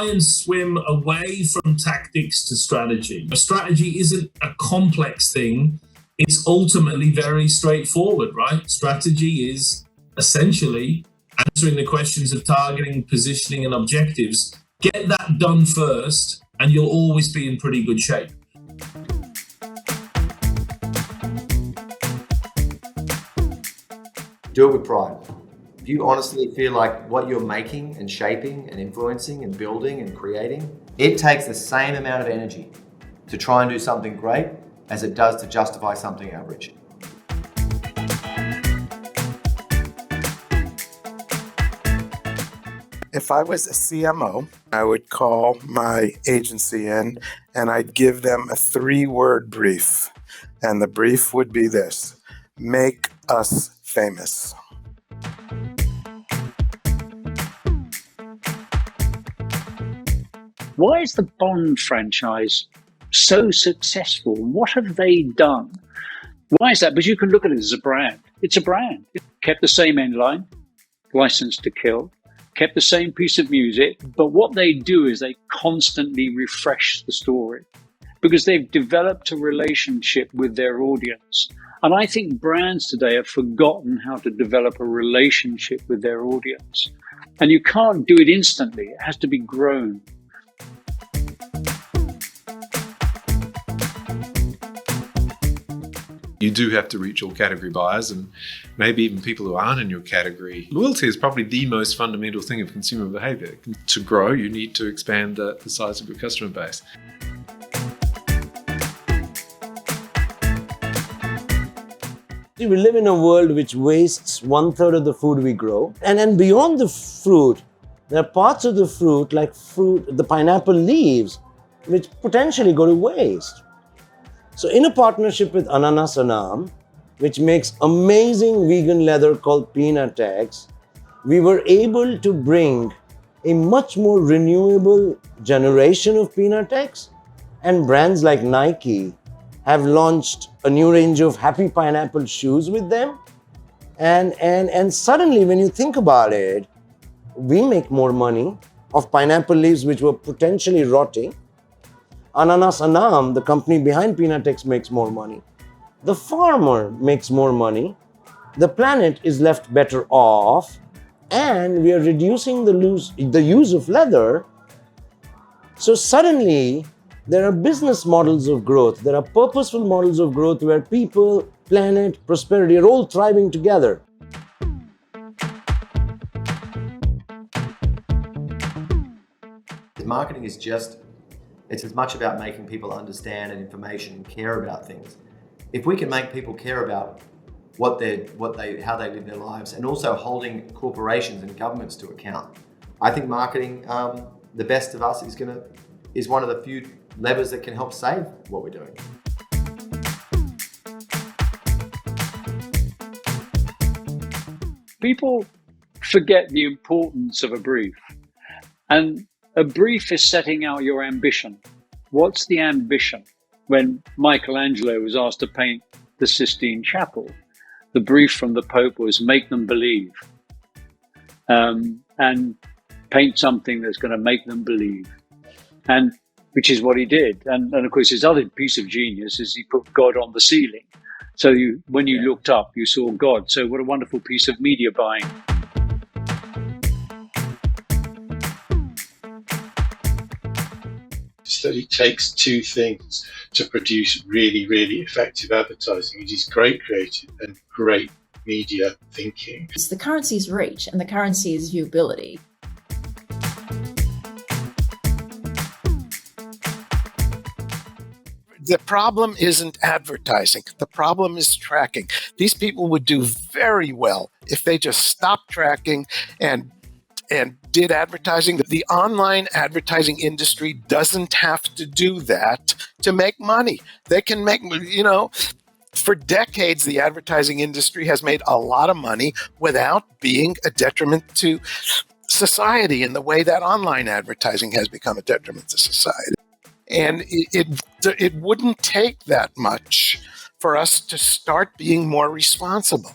try and swim away from tactics to strategy. A strategy isn't a complex thing. It's ultimately very straightforward, right? Strategy is essentially answering the questions of targeting, positioning, and objectives. Get that done first, and you'll always be in pretty good shape. Do it with pride. If you honestly feel like what you're making and shaping and influencing and building and creating, it takes the same amount of energy to try and do something great as it does to justify something average. If I was a CMO, I would call my agency in and I'd give them a 3-word brief. And the brief would be this: make us famous. Why is the Bond franchise so successful? What have they done? Why is that? Because you can look at it as a brand. It's a brand. It kept the same end line, License to Kill, kept the same piece of music, but what they do is they constantly refresh the story because they've developed a relationship with their audience. And I think brands today have forgotten how to develop a relationship with their audience. And you can't do it instantly. It has to be grown. You do have to reach all category buyers and maybe even people who aren't in your category. Loyalty is probably the most fundamental thing of consumer behavior. To grow, you need to expand the size of your customer base. We live in a world which wastes 1/3 of the food we grow. And then beyond the fruit, there are parts of the fruit, like the pineapple leaves, which potentially go to waste. So in a partnership with Ananas Anam, which makes amazing vegan leather called Peanutex, we were able to bring a much more renewable generation of Peanutex, and brands like Nike have launched a new range of Happy Pineapple shoes with them. And suddenly, when you think about it, we make more money of pineapple leaves which were potentially rotting. Ananas Anam, the company behind Peanutex, makes more money. The farmer makes more money. The planet is left better off. And we are reducing the use of leather. So suddenly, there are business models of growth. There are purposeful models of growth where people, planet, prosperity are all thriving together. Marketing is it's as much about making people understand and information and care about things. If we can make people care about how they live their lives, and also holding corporations and governments to account, I think marketing, the best of us, is one of the few levers that can help save what we're doing. People forget the importance of a brief. And a brief is setting out your ambition. What's the ambition? When Michelangelo was asked to paint the Sistine Chapel, the brief from the Pope was make them believe, and paint something that's going to make them believe, and which is what he did. And of course, his other piece of genius is he put God on the ceiling. So when you looked up, you saw God. So what a wonderful piece of media buying. It takes two things to produce really, really effective advertising. It is great creative and great media thinking. The currency is reach and the currency is viewability. The problem isn't advertising. The problem is tracking. These people would do very well if they just stopped tracking and did advertising. The online advertising industry doesn't have to do that to make money. They can make, for decades, the advertising industry has made a lot of money without being a detriment to society in the way that online advertising has become a detriment to society. And it wouldn't take that much for us to start being more responsible.